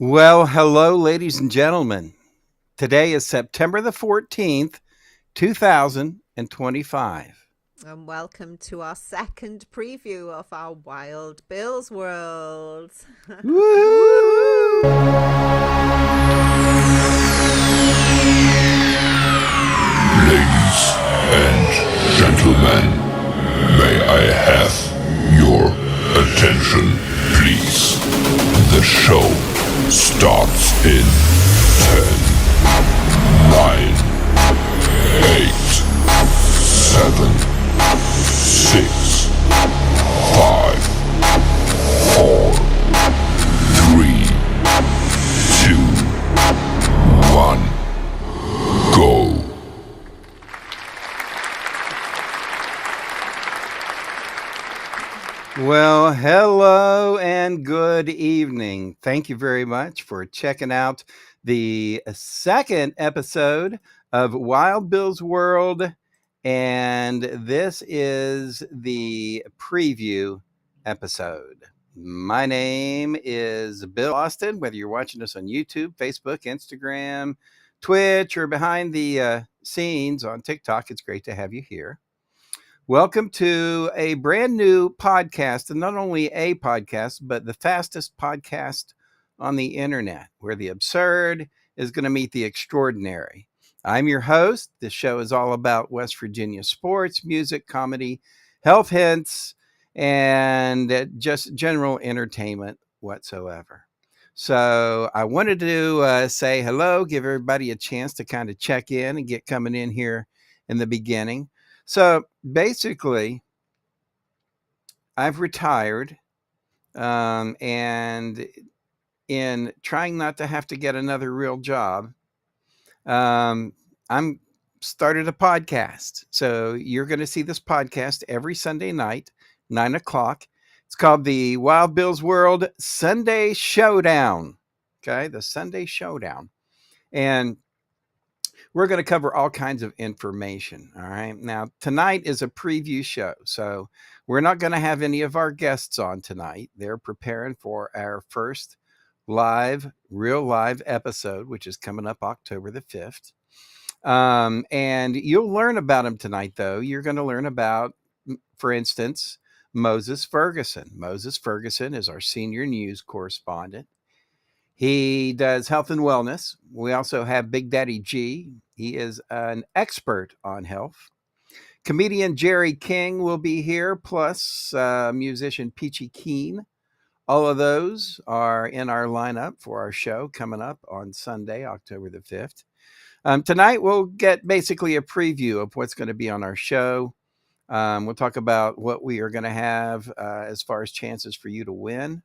Well, hello, ladies and gentlemen. Today is September the 14th, 2025. And welcome to our second preview of our Wild Bills world. Woo! Ladies and gentlemen, may I have your attention, please? The show starts in 10, 9, 8, 7, 6, 5, 4, 3, 2, 1, go. Well, hello and good evening. Thank you very much for checking out the second episode of Wild Bill's World. And this is the preview episode. My name is Bill Austin. Whether you're watching us on YouTube, Facebook, Instagram, Twitch, or behind the scenes on TikTok, it's great to have you here. Welcome to a brand new podcast, and not only a podcast, but the fastest podcast on the internet, where the absurd is going to meet the extraordinary. I'm your host. This show is all about West Virginia sports, music, comedy, health hints, and just general entertainment whatsoever. So I wanted to say hello, give everybody a chance to kind of check in and get coming in here in the beginning. So basically, I've retired, and in trying not to have to get another real job, I'm started a podcast. So you're going to see this podcast every Sunday night, 9 o'clock. It's called the Wild Bill's World Sunday Showdown. Okay, the Sunday Showdown. And we're going to cover all kinds of information. All right. Now, tonight is a preview show. So we're not going to have any of our guests on tonight. They're preparing for our first real live episode, which is coming up October the 5th. And you'll learn about them tonight, though. You're going to learn about, for instance, Moses Ferguson. Moses Ferguson is our senior news correspondent. He does health and wellness. We also have Big Daddy G. He is an expert on health. Comedian Jerry King will be here, plus musician Peachy Keen. All of those are in our lineup for our show coming up on Sunday, October the 5th. Tonight, we'll get basically a preview of what's going to be on our show. We'll talk about what we are going to have as far as chances for you to win.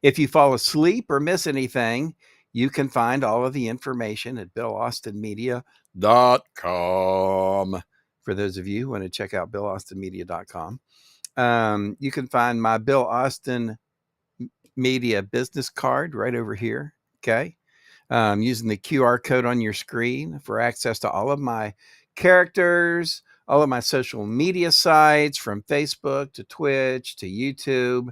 If you fall asleep or miss anything, you can find all of the information at BillAustinMedia.com. For those of you who want to check out BillAustinMedia.com, you can find my Bill Austin Media business card right over here. Okay. Using the QR code on your screen for access to all of my characters, all of my social media sites, from Facebook to Twitch to YouTube.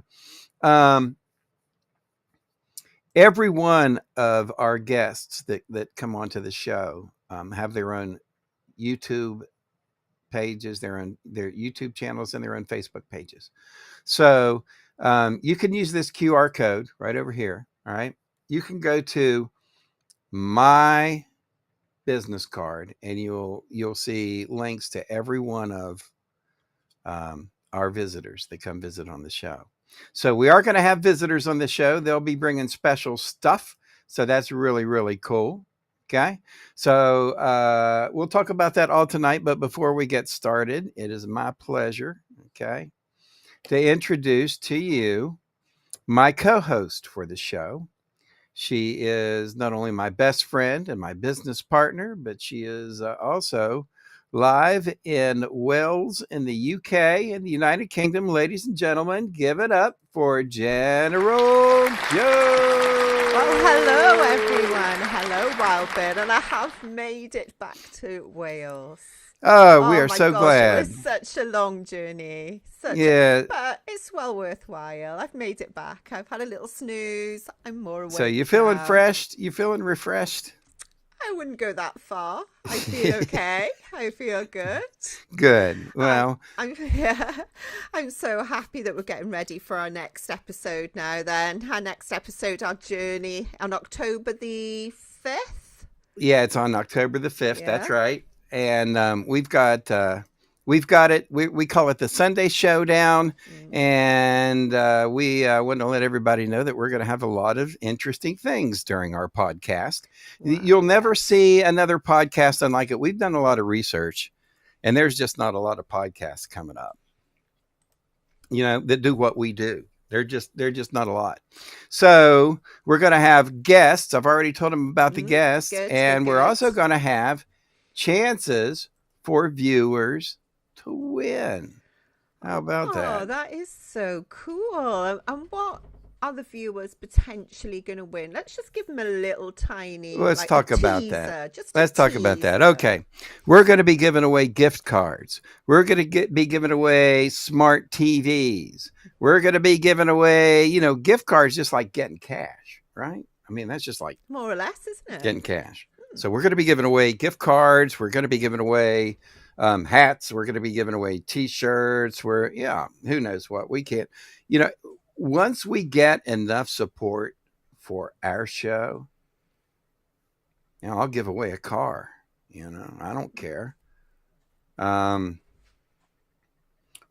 Every one of our guests that come onto the show have their own YouTube pages, their YouTube channels, and their own Facebook pages. So you can use this QR code right over here. All right. You can go to my business card, and you'll see links to every one of our visitors that come visit on the show. So we are going to have visitors on the show. They'll be bringing special stuff. So that's really, really cool. Okay. So we'll talk about that all tonight. But before we get started, it is my pleasure, okay, to introduce to you my co-host for the show. She is not only my best friend and my business partner, but she is also live in Wales in the UK in the United Kingdom. Ladies and gentlemen, give it up for General Joe. Well, hello everyone. Hello, Wild Bill. And I have made it back to Wales. Oh, we Oh are my so gosh, it glad. was such a long journey. Yeah. But it's well worthwhile. I've made it back. I've had a little snooze. I'm more So you awake feeling now. fresh? You feeling refreshed? I wouldn't go that far. I feel okay. I feel good. Good. Um, Well, I'm yeah, I'm so happy that we're getting ready for our next episode now. Then our next episode, our journey on October the 5th. yeah, it's on October the 5th. That's Yeah. right. And we've got it. We call it the Sunday Showdown. Mm. And we want to let everybody know that we're going to have a lot of interesting things during our podcast. Wow, You'll never yes. see another podcast unlike it. We've done a lot of research, and there's just not a lot of podcasts coming up, that do what we do. They're just not a lot. So we're going to have guests. I've already told them about the guests, Good, and good, we're also good. going to have chances for viewers to win. How about Oh, that? that is so cool. And what are the viewers potentially going to win? Let's just give them a little tiny, Let's like talk a about teaser. that. Just Let's a talk about that. teaser. Okay. We're going to be giving away gift cards. We're going to be giving away smart TVs. We're going to be giving away, gift cards, just like getting cash, right? I mean, that's just like More or less, isn't it? getting cash. So we're going to be giving away gift cards. We're going to be giving away hats. We're going to be giving away T-shirts. Who knows what. We can't, once we get enough support for our show, I'll give away a car. I don't care.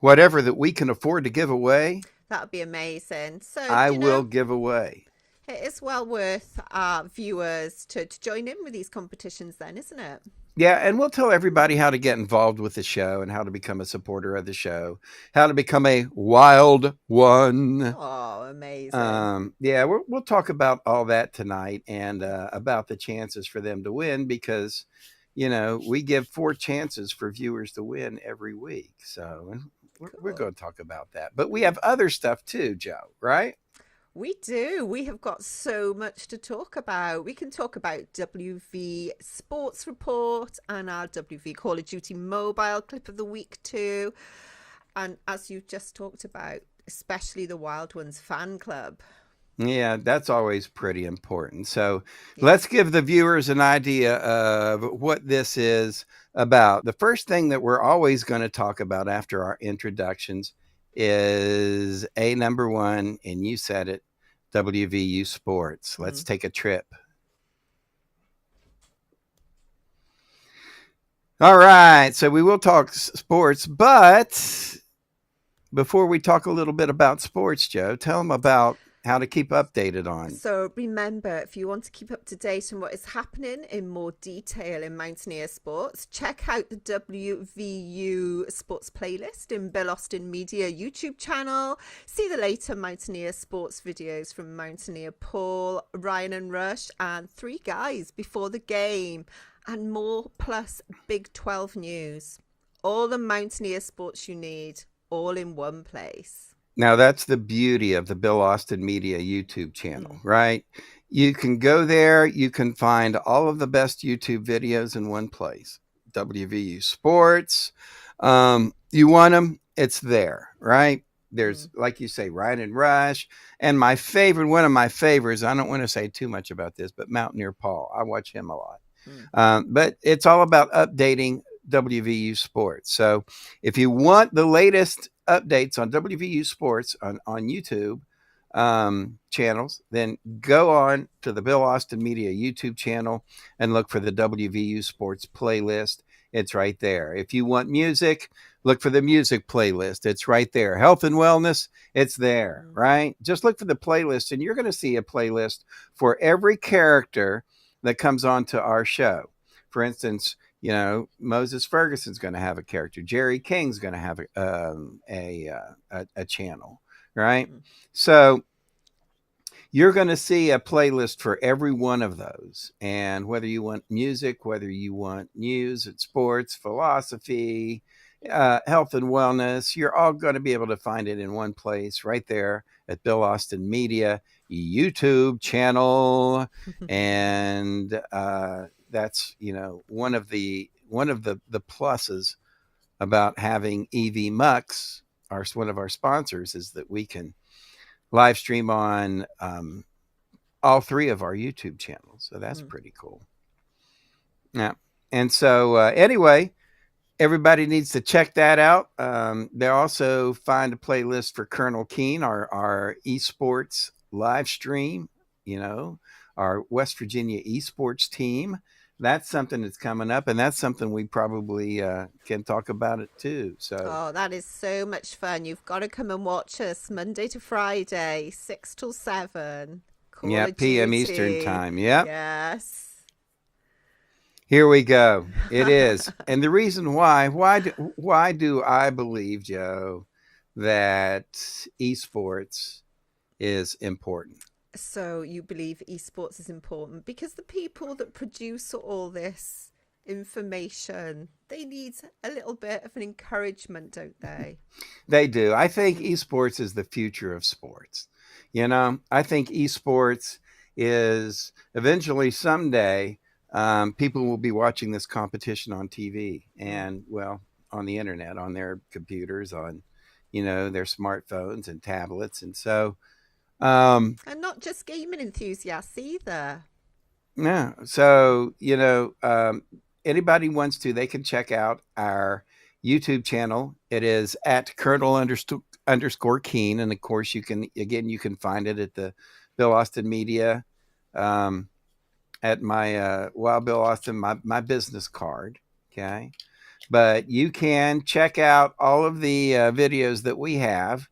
Whatever that we can afford to give away, That would be amazing. So, I will give away. it is well worth our viewers to join in with these competitions then, isn't it? Yeah, and we'll tell everybody how to get involved with the show and how to become a supporter of the show, how to become a wild one. Oh, amazing. Yeah, we'll talk about all that tonight and about the chances for them to win because, we give 4 chances for viewers to win every week. So we're Cool. going to talk about that. But we have other stuff too, Joe, right? We do. We have got so much to talk about. We can talk about WV Sports Report and our WV Call of Duty Mobile Clip of the Week too. And as you've just talked about, especially the Wild Ones fan club. Yeah, that's always pretty important. So let's give the viewers an idea of what this is about. The first thing that we're always going to talk about after our introductions is number 1, and you said it, WVU Sports. Let's take a trip. All right, so we will talk sports, but before we talk a little bit about sports, Joe, tell them about how to keep updated on. So remember, if you want to keep up to date on what is happening in more detail in Mountaineer Sports, check out the WVU Sports playlist in Bill Austin Media YouTube channel. See the later Mountaineer Sports videos from Mountaineer Paul, Ryan and Rush, and 3 guys before the game, and more, plus Big 12 news. All the Mountaineer Sports you need, all in one place. Now, that's the beauty of the Bill Austin Media YouTube channel, right? You can go there. You can find all of the best YouTube videos in one place. WVU Sports. You want them, it's there, right? There's, like you say, Ryan and Rush. And one of my favorites, I don't want to say too much about this, but Mountaineer Paul. I watch him a lot. But it's all about updating WVU Sports. So if you want the latest updates on WVU Sports on YouTube channels, then go on to the Bill Austin Media YouTube channel and look for the WVU Sports playlist. It's right there. If you want music, look for the music playlist. It's right there. Health and wellness, it's there, right? Just look for the playlist and you're going to see a playlist for every character that comes onto our show. For instance, Moses Ferguson's going to have a character. Jerry King's going to have a channel, right? So you're going to see a playlist for every one of those. And whether you want music, whether you want news, sports, philosophy, health and wellness, you're all going to be able to find it in one place right there at Bill Austin Media YouTube channel. And that's, one of the one of the pluses about having EV Mux, one of our sponsors, is that we can live stream on all 3 of our YouTube channels. So that's pretty cool. Yeah. And so anyway, everybody needs to check that out. They also find a playlist for Colonel Keen, our esports live stream, our West Virginia esports team. That's something that's coming up, and that's something we probably can talk about it too. So, that is so much fun. You've got to come and watch us Monday to Friday, 6 till 7. Yeah, p.m. Eastern time. Yeah. Yes. Here we go. It is. And the reason why do I believe, Joe, that esports is important? So you believe esports is important because the people that produce all this information, they need a little bit of an encouragement, don't they? They do. I think esports is the future of sports. I think esports is eventually someday people will be watching this competition on TV and, well, on the internet, on their computers, on, their smartphones and tablets. And so, and not just gaming enthusiasts either. Yeah. So, anybody wants to, they can check out our YouTube channel. It is at Colonel_Keen. And of course, you can find it at the Bill Austin Media, at my Wild Bill Austin, my business card. Okay. But you can check out all of the videos that we have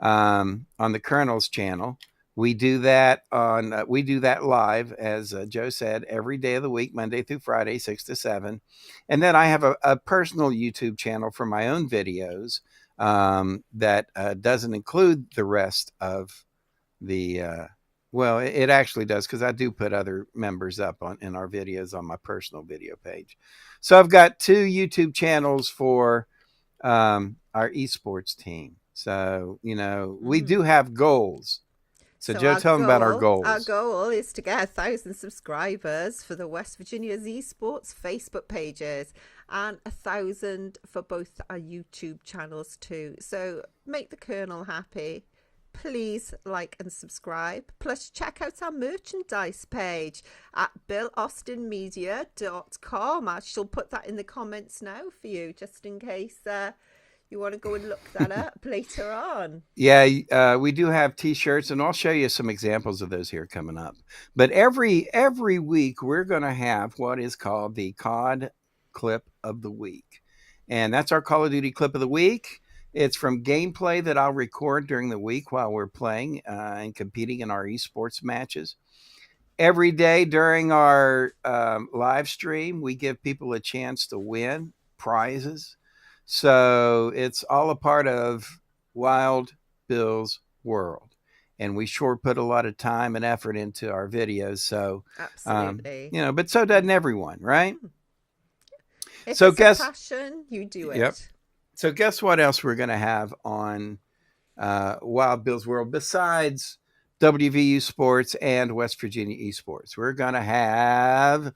on the Colonel's channel. We do that live, as Joe said, every day of the week, Monday through Friday, 6 to 7. And then I have a personal YouTube channel for my own videos that doesn't include the rest of the well, it actually does, because I do put other members up in our videos on my personal video page. So I've got 2 YouTube channels for our esports team. So, we do have goals. So Joe, tell them about our goals. Our goal is to get 1,000 subscribers for the West Virginia's esports Facebook pages and 1,000 for both our YouTube channels too. So make the Colonel happy. Please like and subscribe. Plus check out our merchandise page at BillAustinMedia.com. I shall put that in the comments now for you, just in case you want to go and look that up later on. Yeah, we do have t-shirts, and I'll show you some examples of those here coming up. But every week we're going to have what is called the COD Clip of the Week. And that's our Call of Duty Clip of the Week. It's from gameplay that I'll record during the week while we're playing and competing in our esports matches. Every day during our live stream, we give people a chance to win prizes. So it's all a part of Wild Bill's world. And we sure put a lot of time and effort into our videos. So, absolutely. But so doesn't everyone, right? If it's a passion, you do it. Yep. So guess what else we're going to have on Wild Bill's World besides WVU Sports and West Virginia Esports? We're going to have...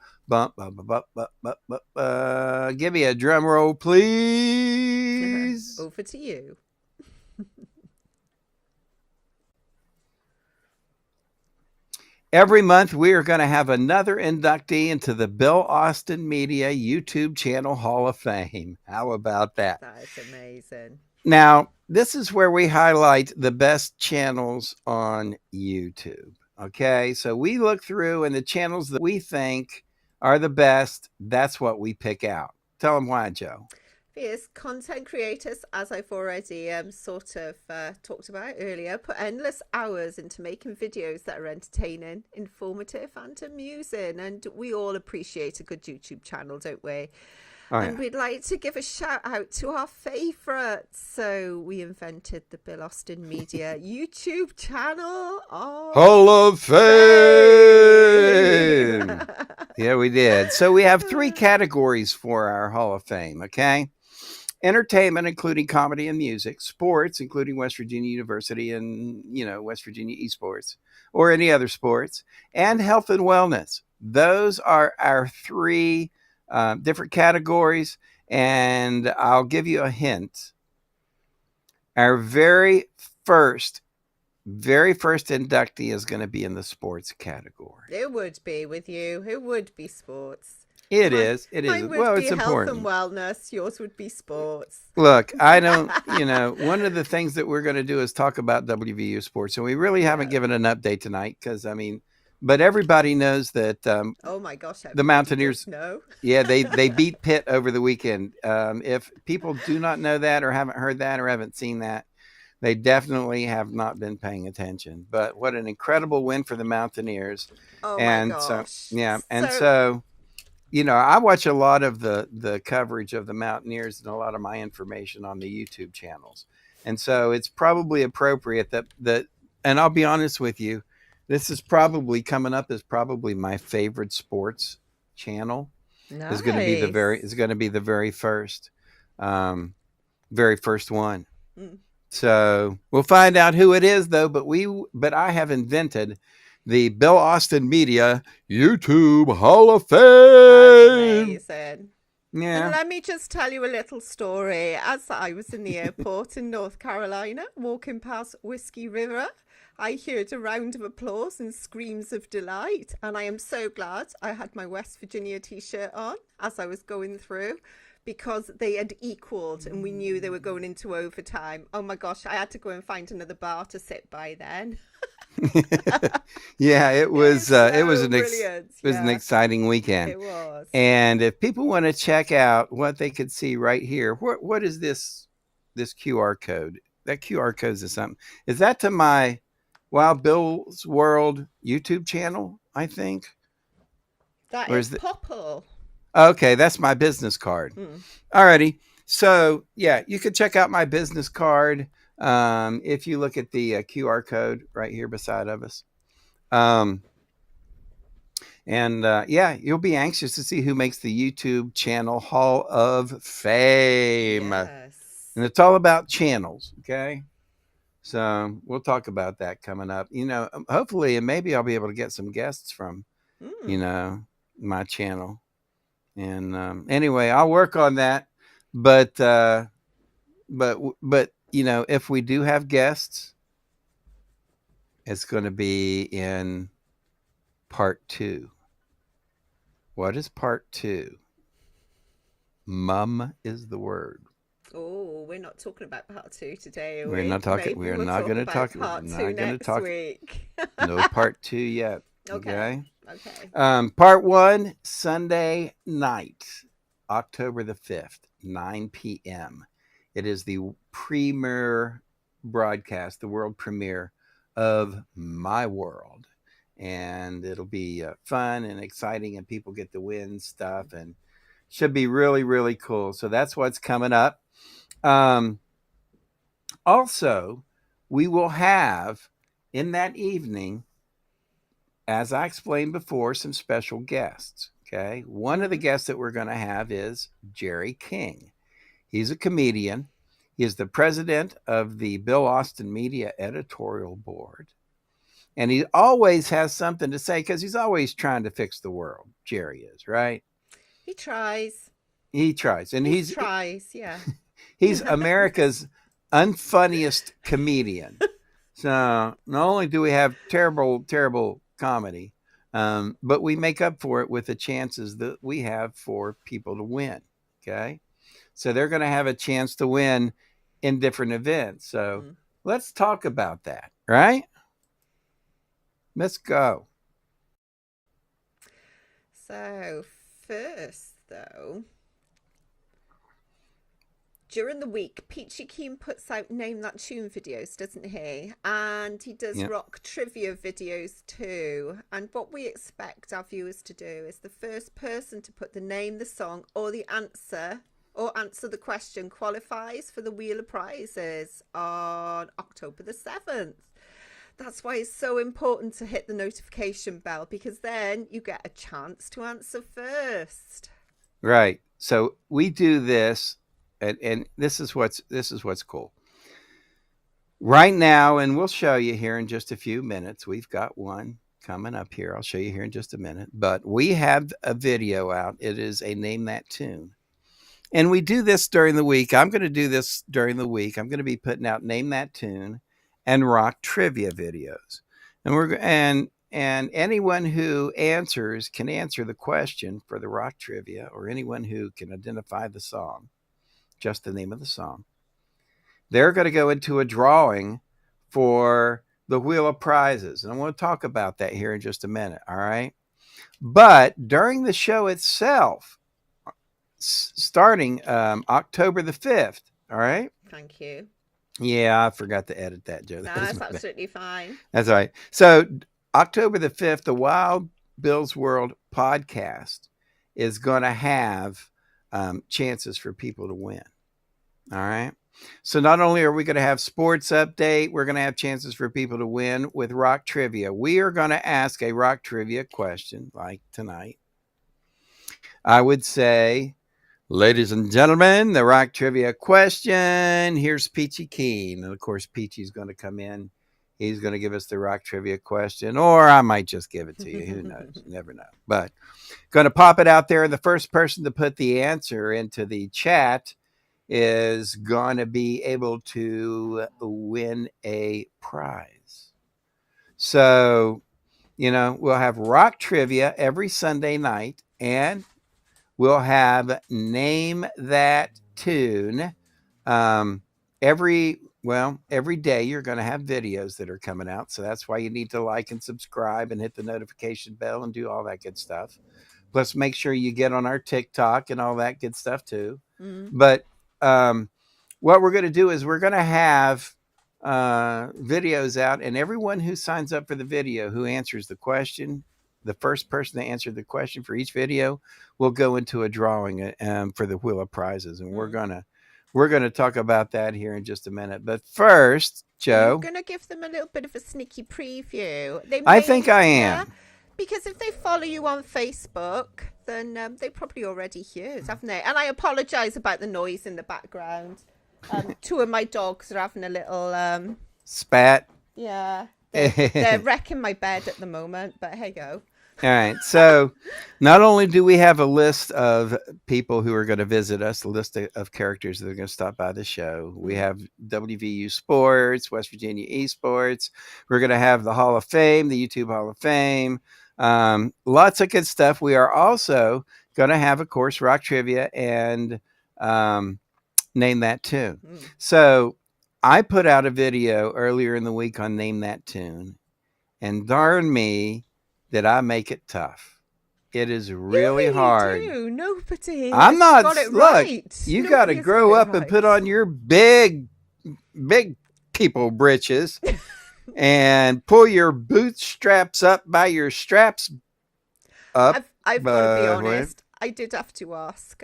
give me a drum roll, please. Over to you. Every month, we are going to have another inductee into the Bill Austin Media YouTube channel Hall of Fame. How about that? That is amazing. Now, this is where we highlight the best channels on YouTube. Okay, so we look through, and the channels that we think are the best, that's what we pick out. Tell them why, Joe. Because content creators, as I've already sort of talked about earlier, put endless hours into making videos that are entertaining, informative and amusing. And we all appreciate a good YouTube channel, don't we? Oh, and we'd like to give a shout out to our favourites. So we invented the Bill Austin Media YouTube channel. Hall of Fame! Yeah, we did. So we have 3 categories for our Hall of Fame, okay? Entertainment, including comedy and music. Sports, including West Virginia University and, West Virginia esports or any other sports. And health and wellness. Those are our 3 different categories. And I'll give you a hint. Our very first inductee is going to be in the sports category. It would be with you. It would be sports. It is. Mine would Well, be it's health important. and wellness. Yours would be sports. Look, I don't, one of the things that we're going to do is talk about WVU sports. And we really haven't given an update tonight because, but everybody knows that oh my gosh, the Mountaineers, no. yeah, they beat Pitt over the weekend. If people do not know that or haven't heard that or haven't seen that, they definitely have not been paying attention. But what an incredible win for the Mountaineers. Oh and my gosh. So, yeah. And so I watch a lot of the coverage of the Mountaineers and a lot of my information on the YouTube channels. And so it's probably appropriate that and I'll be honest with you, this is probably coming up as probably my favorite sports channel. Nice. Is going to be the very first one. So we'll find out who it is though, but I have invented the Bill Austin Media YouTube Hall of Fame. Amazing. Yeah. And let me just tell you a little story. As I was in the airport in North Carolina, walking past Whiskey River, I heard a round of applause and screams of delight. And I am so glad I had my West Virginia t-shirt on as I was going through, because they had equaled and we knew they were going into overtime. Oh my gosh, I had to go and find another bar to sit by then. Yeah, it was an exciting weekend. It was. And if people want to check out what they could see right here, what is this QR code? That QR code is something. Is that to my Wild Bill's World YouTube channel, I think? That is Popple. Okay, that's my business card. Alrighty. So yeah, you can check out my business card if you look at the QR code right here beside of us. You'll be anxious to see who makes the YouTube channel Hall of Fame. Yes. And it's all about channels, okay? So we'll talk about that coming up. Hopefully, and maybe I'll be able to get some guests from, my channel. And anyway, I'll work on that. But if we do have guests, it's going to be in part 2. What is part 2? Mum is the word. Oh, we're not talking about part 2 today. We're not talking. We're not going to talk about part 2 next week. No part 2 yet. Okay. Okay. Part 1, Sunday night, October the 5th, 9 p.m. It is the premiere broadcast, the world premiere of My World. And it'll be fun and exciting, and people get to win stuff, and should be really, really cool. So that's what's coming up. Also, we will have in that evening, as I explained before, some special guests. Okay. One of the guests that we're going to have is Jerry King. He's a comedian. He is the president of the Bill Austin Media editorial board. And he always has something to say because he's always trying to fix the world. Jerry is, right? He tries. And he tries, yeah. He's America's unfunniest comedian. So not only do we have terrible, terrible comedy, but we make up for it with the chances that we have for people to win. Okay. So they're going to have a chance to win in different events. So let's talk about that, right? Let's go. So first, though, during the week, Peachy Keen puts out Name That Tune videos, doesn't he? And he does rock trivia videos too. And what we expect our viewers to do is the first person to put the name, the song, or the answer, or answer the question qualifies for the Wheel of Prizes on October the 7th. That's why it's so important to hit the notification bell, because then you get a chance to answer first. Right. So we do this, and this is what's cool. Right now, and we'll show you here in just a few minutes, we've got one coming up here. I'll show you here in just a minute. But we have a video out. It is a Name That Tune. And we do this during the week. I'm going to do this during the week. I'm going to be putting out Name That Tune and rock trivia videos. And anyone who answers can answer the question for the rock trivia, or anyone who can identify the song, just the name of the song. They're going to go into a drawing for the Wheel of Prizes. And I want to talk about that here in just a minute. All right. But during the show itself, starting October the 5th. All right. Thank you. Yeah, I forgot to edit that, Joe. No, that's absolutely fine. That's all right. So October the 5th, the Wild Bill's World podcast is going to have chances for people to win. All right. So not only are we going to have sports update, we're going to have chances for people to win with rock trivia. We are going to ask a rock trivia question like tonight. I would say, ladies and gentlemen, the rock trivia question. Here's Peachy Keen. And of course, Peachy's going to come in. He's going to give us the rock trivia question, or I might just give it to you. Who knows? You never know. But going to pop it out there. The first person to put the answer into the chat is going to be able to win a prize. So, we'll have rock trivia every Sunday night, and we'll have Name That Tune every day. You're going to have videos that are coming out. So that's why you need to like and subscribe and hit the notification bell and do all that good stuff. Plus, make sure you get on our TikTok and all that good stuff too. Mm-hmm. But what we're going to do is we're going to have videos out, and everyone who signs up for the video, who answers the question, the first person to answer the question for each video will go into a drawing for the Wheel of Prizes. And we're going to talk about that here in just a minute. But first, Joe, I'm going to give them a little bit of a sneaky preview. I think I am. Because if they follow you on Facebook, then they probably already heard, haven't they? And I apologize about the noise in the background. Two of my dogs are having a little spat. Yeah. They're wrecking my bed at the moment, but hey go. All right. So not only do we have a list of people who are going to visit us, a list of characters that are going to stop by the show. We have WVU Sports, West Virginia Esports. We're going to have the Hall of Fame, the YouTube Hall of Fame. Lots of good stuff. We are also going to have, of course, rock trivia and Name That Tune. So I put out a video earlier in the week on Name That Tune, and darn me, did I make it tough. It is really hard. Nobody. I'm not. Got it look, right. You got to grow up and put on your big people britches and pull your bootstraps up by your straps up. I've got to be honest. I did have to ask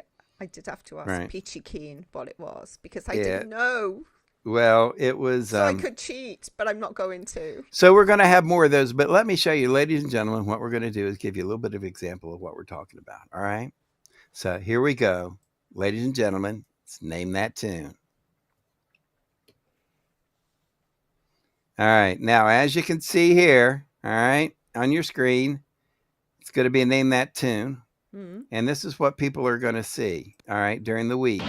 right. Peachy Keen what it was, because I didn't know. Well, it was... So I could cheat, but I'm not going to. So we're going to have more of those. But let me show you, ladies and gentlemen, what we're going to do is give you a little bit of example of what we're talking about. All right? So here we go. Ladies and gentlemen, let's Name That Tune. All right. Now, as you can see here, all right, on your screen, it's going to be a Name That Tune. Mm-hmm. And this is what people are going to see, all right, during the week.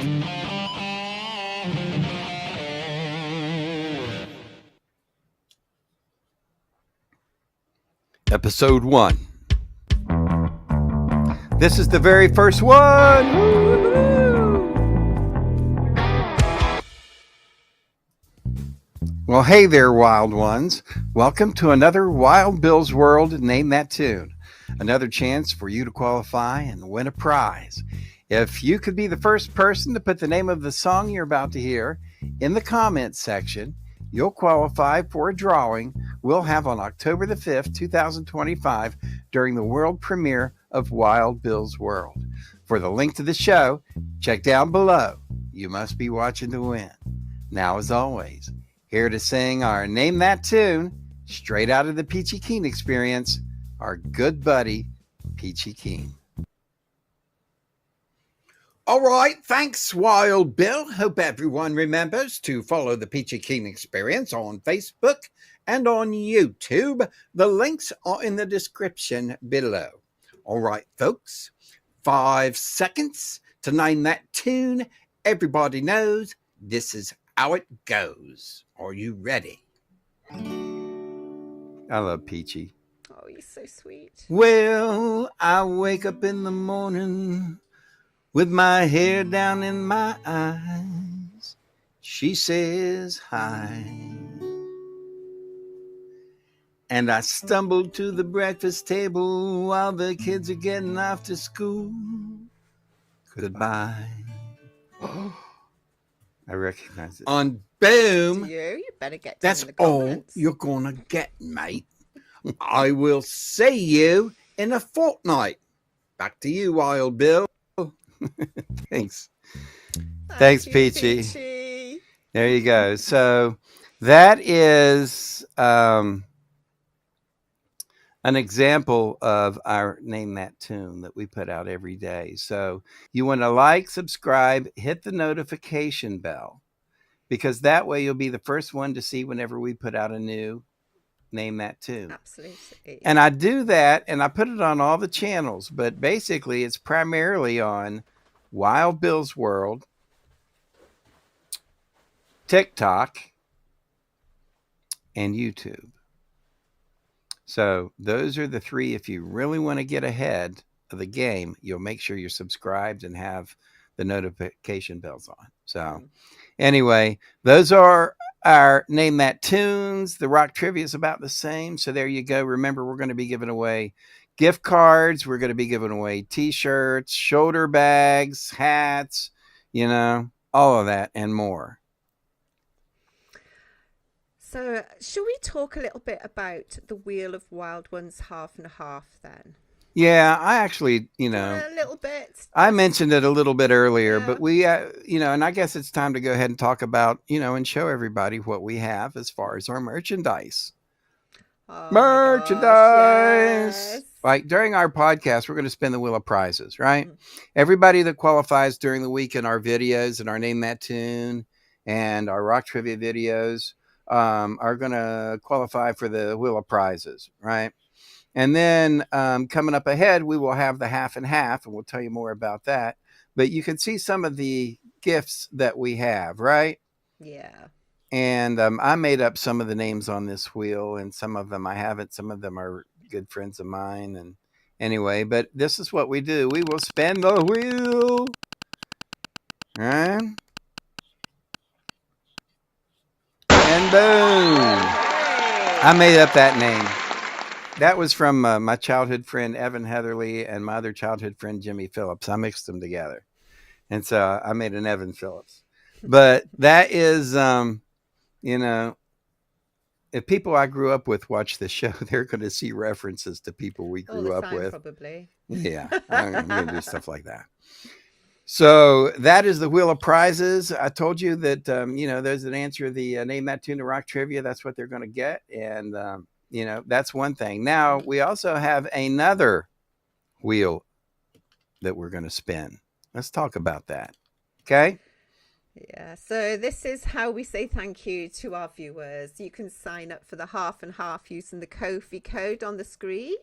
Episode 1. This is the very first one. Well, hey there, wild ones. Welcome to another Wild Bill's World Name That Tune. Another chance for you to qualify and win a prize. If you could be the first person to put the name of the song you're about to hear in the comments section, you'll qualify for a drawing we'll have on October the 5th, 2025, during the world premiere of Wild Bill's World. For the link to the show, check down below. You must be watching to win. Now, as always, here to sing our Name That Tune, straight out of the Peachy Keen experience, our good buddy, Peachy Keen. All right, thanks, Wild Bill. Hope everyone remembers to follow the Peachy Keen experience on Facebook and on YouTube. The links are in the description below. All right, folks, 5 seconds to name that tune. Everybody knows this is how it goes. Are you ready? I love Peachy. Oh, he's so sweet. Well, I wake up in the morning with my hair down in my eyes. She says hi. And I stumble to the breakfast table while the kids are getting off to school. Goodbye. I recognize it. On boom. You better get down That's in the all comments. you're gonna get, mate. I will see you in a fortnight. Back to you, Wild Bill. Thanks. Thanks, you, Peachy. There you go. So that is an example of our Name That Tune that we put out every day. So you want to like, subscribe, hit the notification bell, because that way you'll be the first one to see whenever we put out a new Name That Tune. Absolutely. And I do that, and I put it on all the channels, but basically it's primarily on Wild Bill's World, TikTok, and YouTube. So those are the three. If you really want to get ahead of the game, you'll make sure you're subscribed and have the notification bells on. So anyway, those are our Name That Tunes. The rock trivia is about the same. So there you go. Remember, we're going to be giving away gift cards. We're going to be giving away t-shirts, shoulder bags, hats, all of that and more. So shall we talk a little bit about the Wheel of Wild Ones half and half then? Yeah, I actually, A little bit. I mentioned it a little bit earlier, Yeah. but we, and I guess it's time to go ahead and talk about, and show everybody what we have as far as our merchandise. Oh Merchandise. My gosh, yes. Like during our podcast, we're going to spin the wheel of prizes, right? Everybody that qualifies during the week in our videos and our Name That Tune and our rock trivia videos are going to qualify for the wheel of prizes, right? And then coming up ahead, we will have the half and half, and we'll tell you more about that. But you can see some of the gifts that we have, right? Yeah. And I made up some of the names on this wheel, and some of them I haven't. Some of them are good friends of mine. And anyway, but this is what we do. We will spin the wheel. All right. And boom. I made up that name. That was from my childhood friend, Evan Heatherly, and my other childhood friend, Jimmy Phillips. I mixed them together. And so I made an Evan Phillips. But that is, if people I grew up with watch the show, they're going to see references to people we grew up with. Probably. Yeah, I'm going to do stuff like that. So that is the Wheel of Prizes. I told you that, there's an answer to the Name That Tune, the rock trivia. That's what they're going to get. And, that's one thing. Now, we also have another wheel that we're going to spin. Let's talk about that. Okay? Yeah, so this is how we say thank you to our viewers. You can sign up for the half and half using the Ko-fi code on the screen.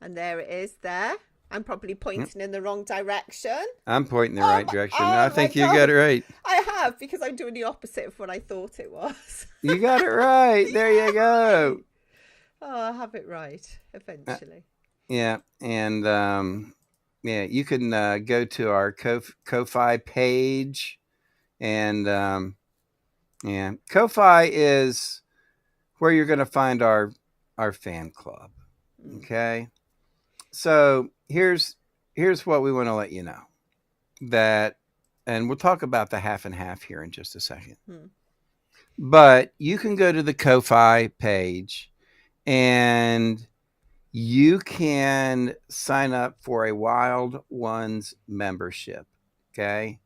And there it is there. I'm probably pointing in the wrong direction. I'm pointing in the right direction. I think you God. got it right. I have, because I'm doing the opposite of what I thought it was. You got it right. There you go. Oh, I'll have it right eventually. Yeah. And you can go to our Ko-fi page. And Ko-fi is where you're going to find our fan club. Okay. So here's what we want to let you know, that, and we'll talk about the half and half here in just a second. But you can go to the Ko-fi page and you can sign up for a Wild Ones membership. Okay.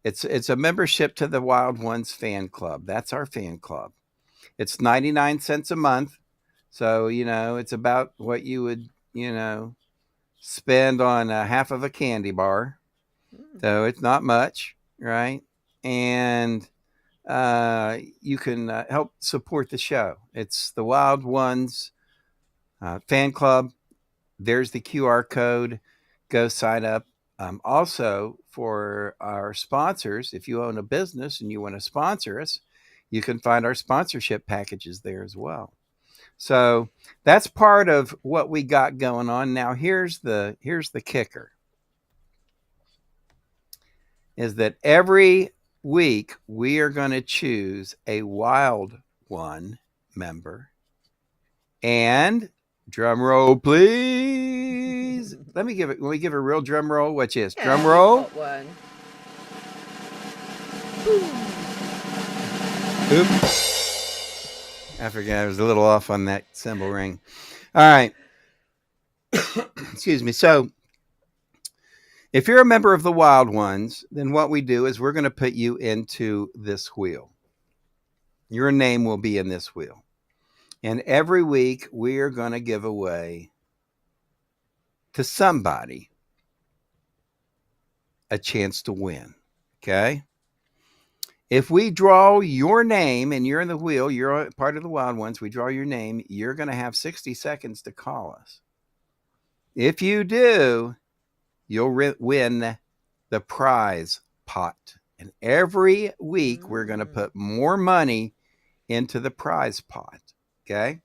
It's a membership to the Wild Ones fan club. That's our fan club. It's 99 cents a month. So, it's about what you would, spend on half of a candy bar. So it's not much, right? And you can help support the show. It's the Wild Ones fan club. There's the QR code. Go sign up. Also, for our sponsors, if you own a business and you want to sponsor us, you can find our sponsorship packages there as well. So that's part of what we got going on. Now here's the kicker. Is that every week we are going to choose a Wild One member. And drum roll, please. Let me give it. When we give a real drum roll, which is drum roll. Got one. Oops. I forgot. I was a little off on that cymbal ring. All right. Excuse me. So, if you're a member of the Wild Ones, then what we do is we're going to put you into this wheel. Your name will be in this wheel. And every week we are going to give away to somebody a chance to win. Okay? If we draw your name and you're in the wheel, you're part of the Wild Ones, we draw your name, you're going to have 60 seconds to call us. If you do, you'll win the prize pot. And every week we're going to put more money into the prize pot. Okay?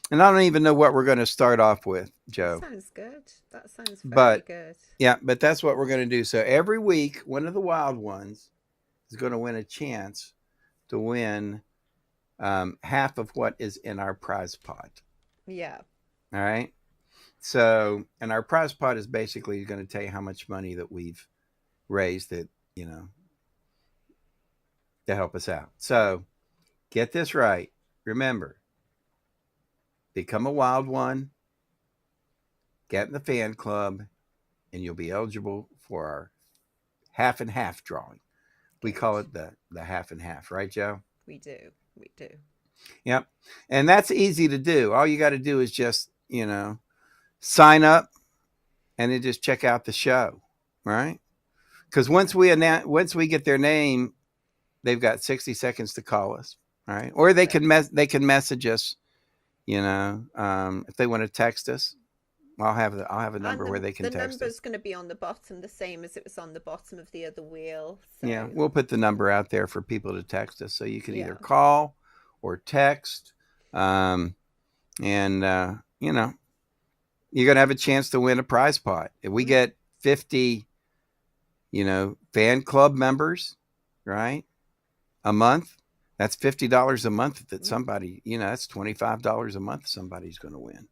And I don't even know what we're going to start off with, Joe. That sounds good. That sounds very good. Yeah, but that's what we're going to do. So every week, one of the Wild Ones is going to win a chance to win half of what is in our prize pot. Yeah. All right? So, and our prize pot is basically going to tell you how much money that we've raised that, to help us out. So, get this right. Remember, become a Wild One, get in the fan club, and you'll be eligible for our half and half drawing. We call it the half and half, right, Joe? We do. Yep. And that's easy to do. All you got to do is just, sign up and then just check out the show, right? Because once we get their name, they've got 60 seconds to call us, right? Or they can message us, if they want to text us. I'll have a number where they can text us. The number's going to be on the bottom, the same as it was on the bottom of the other wheel. So. Yeah, we'll put the number out there for people to text us, so you can either call or text, you're going to have a chance to win a prize pot. If we get 50, fan club members, right, a month, that's $50 a month that somebody, that's $25 a month somebody's going to win.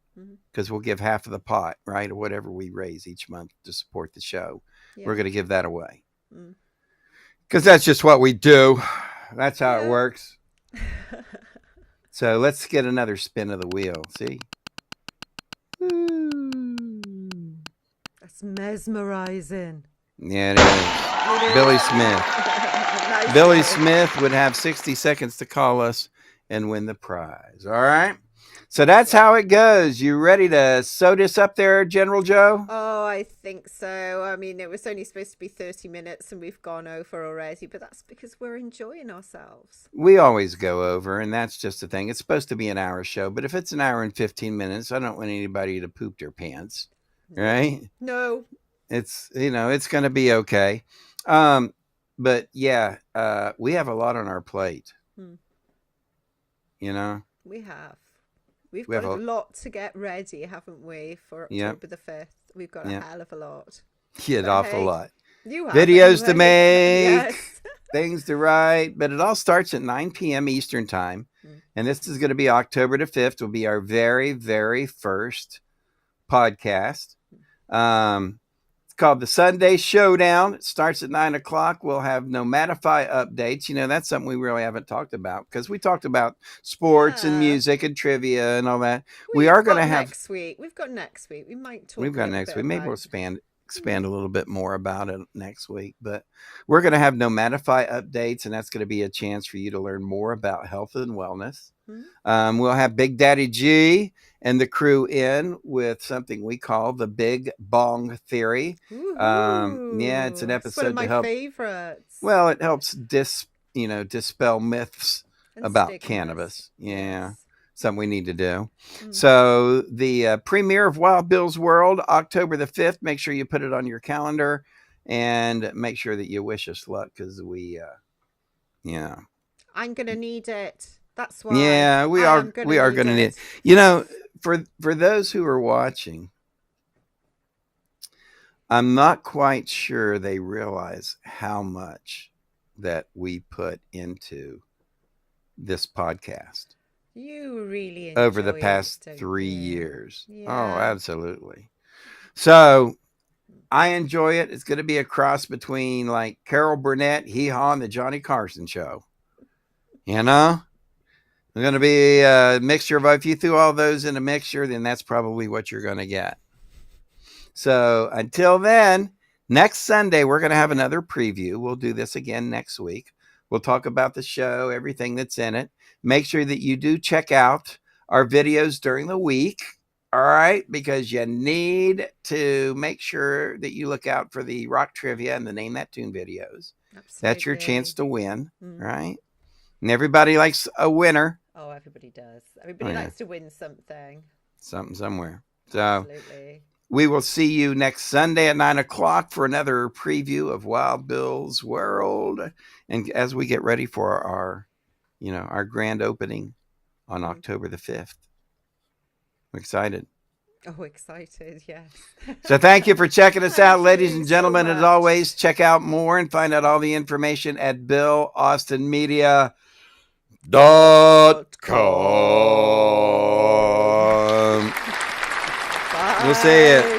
Because we'll give half of the pot, right, or whatever we raise each month to support the show. Yeah. We're going to give that away. Because that's just what we do. That's how it works. So let's get another spin of the wheel. See? That's mesmerizing. Yeah, it is. Billy Smith. Nice. Billy Smith would have 60 seconds to call us and win the prize. All right? So that's how it goes. You ready to sew this up there, General Joe? Oh, I think so. I mean, it was only supposed to be 30 minutes and we've gone over already, but that's because we're enjoying ourselves. We always go over, and that's just the thing. It's supposed to be an hour show, but if it's an hour and 15 minutes, I don't want anybody to poop their pants, right? No. It's, it's going to be okay. But yeah, we have a lot on our plate. We have. We've got a lot to get ready, haven't we, for October the 5th? We've got a hell of a lot. Yeah, an awful lot. You have videos to make, things to write, but it all starts at 9 p.m. Eastern time. And this is going to be October the 5th. Will be our very, very first podcast. It's called the Sunday Showdown. It starts at 9 o'clock. We'll have Nomadify updates. That's something we really haven't talked about because we talked about sports and music and trivia and all that. We are going to have next week. We've got next week. We might talk. We've got next week. Maybe we'll expand a little bit more about it next week. But we're going to have Nomadify updates, and that's going to be a chance for you to learn more about health and wellness. We'll have Big Daddy G and the crew in with something we call the Big Bong Theory. Yeah, it's an episode one of my favorites. Well, it helps dispel myths And about stigmas. cannabis. Yeah. Yes. Something we need to do. Mm. So the premiere of Wild Bill's World, October the 5th. Make sure you put it on your calendar and make sure that you wish us luck because I'm going to need it. That's why. Yeah, we are going to need it. For those who are watching, I'm not quite sure they realize how much that we put into this podcast. You really enjoy over the past it, 3 you? years. Yeah. Oh, absolutely. So I enjoy it. It's going to be a cross between like Carol Burnett, Hee Haw, and the Johnny Carson Show. It's going to be a mixture of, if you threw all those in a mixture, then that's probably what you're going to get. So until then, next Sunday, we're going to have another preview. We'll do this again next week. We'll talk about the show, everything that's in it. Make sure that you do check out our videos during the week. All right. Because you need to make sure that you look out for the rock trivia and the Name That Tune videos. Absolutely. That's your chance to win. Right. And everybody likes a winner. Oh, everybody does. Everybody likes to win something. Something somewhere. So absolutely. We will see you next Sunday at 9:00 for another preview of Wild Bill's World. And as we get ready for our grand opening on October the 5th. I'm excited. Oh, excited, yes. So thank you for checking us out, ladies and gentlemen. So as always, check out more and find out all the information at BillAustinMedia.com. We'll see you.